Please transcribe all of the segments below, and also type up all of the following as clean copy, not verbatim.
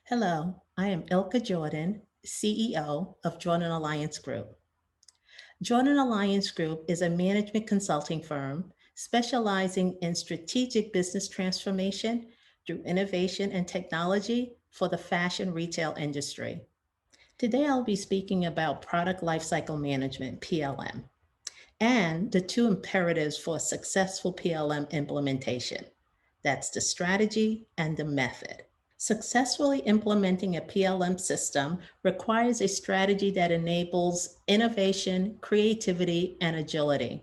Hello, I am Ilka Jordan, CEO of Jordan Alliance Group. Jordan Alliance Group is a management consulting firm specializing in strategic business transformation through innovation and technology for the fashion retail industry. Today, I'll be speaking about product lifecycle management, PLM, and the two imperatives for a successful PLM implementation. That's the strategy and the method. Successfully implementing a PLM system requires a strategy that enables innovation, creativity, and agility.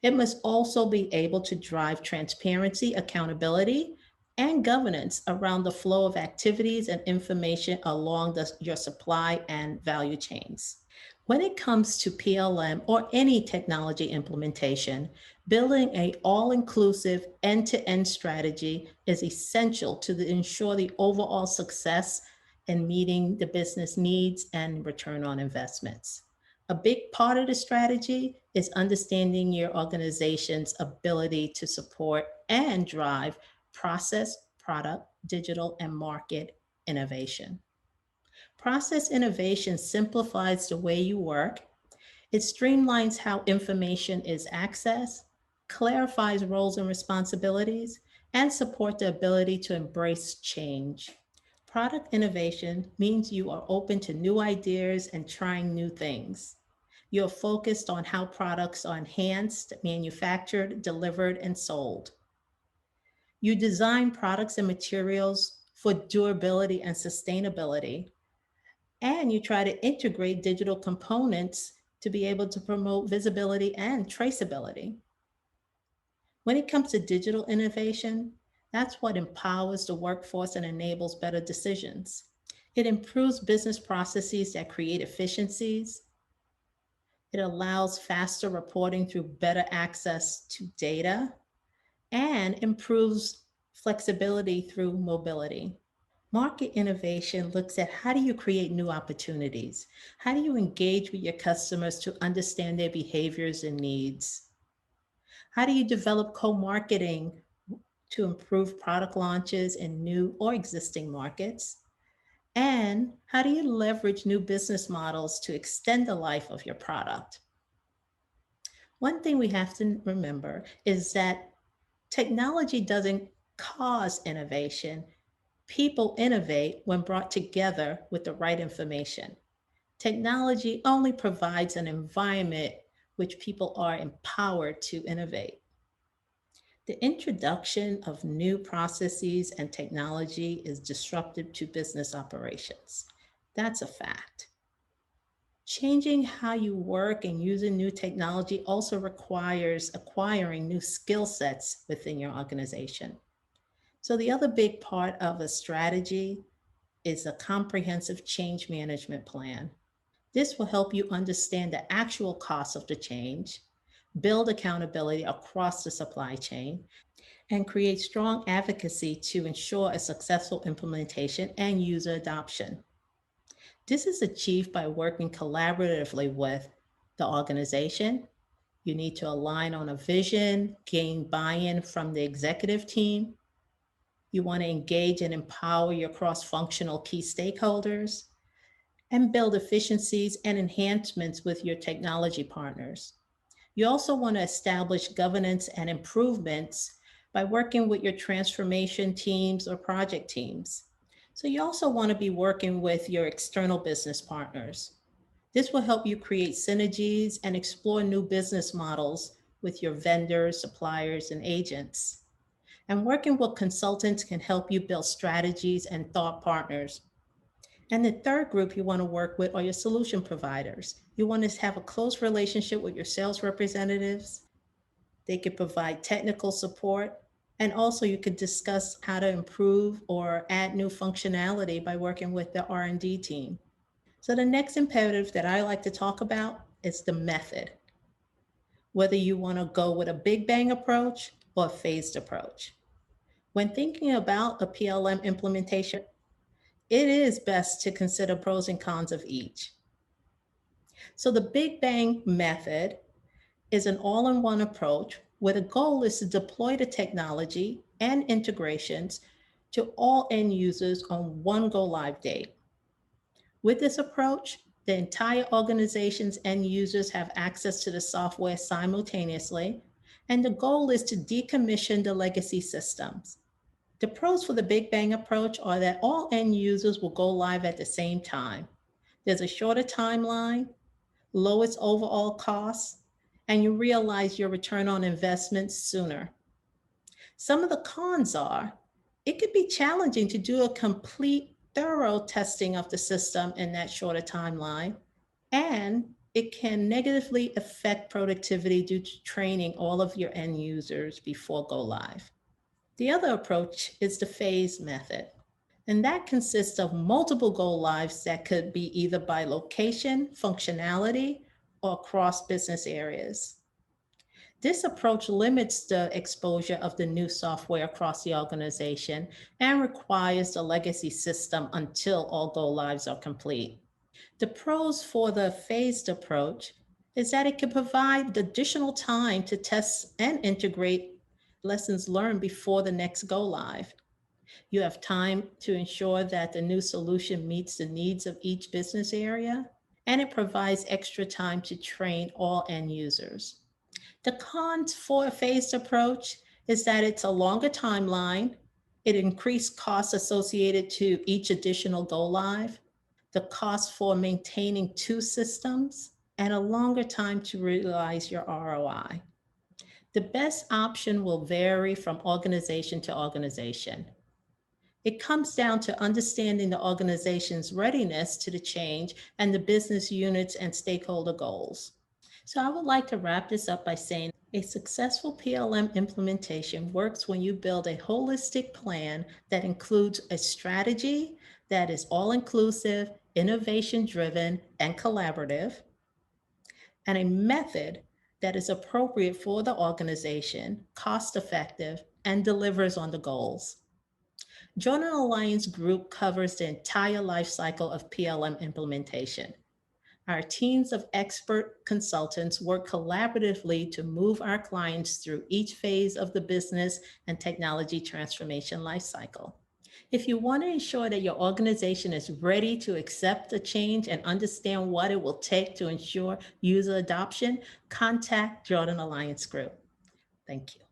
It must also be able to drive transparency, accountability, and governance around the flow of activities and information along your supply and value chains. When it comes to PLM or any technology implementation, building a all-inclusive end-to-end strategy is essential to ensure the overall success in meeting the business needs and return on investments. A big part of the strategy is understanding your organization's ability to support and drive process, product, digital, and market innovation. Process innovation simplifies the way you work. It streamlines how information is accessed, clarifies roles and responsibilities, and support the ability to embrace change. Product innovation means you are open to new ideas and trying new things. You're focused on how products are enhanced, manufactured, delivered, and sold. You design products and materials for durability and sustainability, and you try to integrate digital components to be able to promote visibility and traceability. When it comes to digital innovation, that's what empowers the workforce and enables better decisions. It improves business processes that create efficiencies. It allows faster reporting through better access to data and improves flexibility through mobility. Market innovation looks at how do you create new opportunities? How do you engage with your customers to understand their behaviors and needs? How do you develop co-marketing to improve product launches in new or existing markets? And how do you leverage new business models to extend the life of your product? One thing we have to remember is that technology doesn't cause innovation. People innovate when brought together with the right information. Technology only provides an environment which people are empowered to innovate. The introduction of new processes and technology is disruptive to business operations. That's a fact. Changing how you work and using new technology also requires acquiring new skill sets within your organization. So, the other big part of a strategy is a comprehensive change management plan. This will help you understand the actual cost of the change, build accountability across the supply chain, and create strong advocacy to ensure a successful implementation and user adoption. This is achieved by working collaboratively with the organization. You need to align on a vision, gain buy in from the executive team. You want to engage and empower your cross functional key stakeholders and build efficiencies and enhancements with your technology partners. You also want to establish governance and improvements by working with your transformation teams or project teams. So, you also want to be working with your external business partners. This will help you create synergies and explore new business models with your vendors, suppliers, and agents. And working with consultants can help you build strategies and thought partners. And the third group you want to work with are your solution providers. You want to have a close relationship with your sales representatives. They could provide technical support. And also you could discuss how to improve or add new functionality by working with the R&D team. So the next imperative that I like to talk about is the method. Whether you want to go with a big bang approach or a phased approach. When thinking about a PLM implementation, it is best to consider pros and cons of each. So the Big Bang method is an all-in-one approach where the goal is to deploy the technology and integrations to all end users on one go live date. With this approach, the entire organization's end users have access to the software simultaneously, and the goal is to decommission the legacy systems. The pros for the Big Bang approach are that all end users will go live at the same time. There's a shorter timeline, lowest overall costs, and you realize your return on investment sooner. Some of the cons are it could be challenging to do a complete, thorough testing of the system in that shorter timeline, and it can negatively affect productivity due to training all of your end users before go live. The other approach is the phase method, and that consists of multiple go lives that could be either by location, functionality, or across business areas. This approach limits the exposure of the new software across the organization and requires the legacy system until all go lives are complete. The pros for the phased approach is that it can provide additional time to test and integrate lessons learned before the next go live. You have time to ensure that the new solution meets the needs of each business area, and it provides extra time to train all end users. The cons for a phased approach is that it's a longer timeline, it increased costs associated to each additional go live, the cost for maintaining two systems, and a longer time to realize your ROI. The best option will vary from organization to organization. It comes down to understanding the organization's readiness to the change and the business units and stakeholder goals. So I would like to wrap this up by saying a successful PLM implementation works when you build a holistic plan that includes a strategy that is all inclusive, innovation driven, and collaborative, and a method that is appropriate for the organization, cost effective, and delivers on the goals. Jordan Alliance Group covers the entire life cycle of PLM implementation. Our teams of expert consultants work collaboratively to move our clients through each phase of the business and technology transformation lifecycle. If you want to ensure that your organization is ready to accept the change and understand what it will take to ensure user adoption, contact Jordan Alliance Group. Thank you.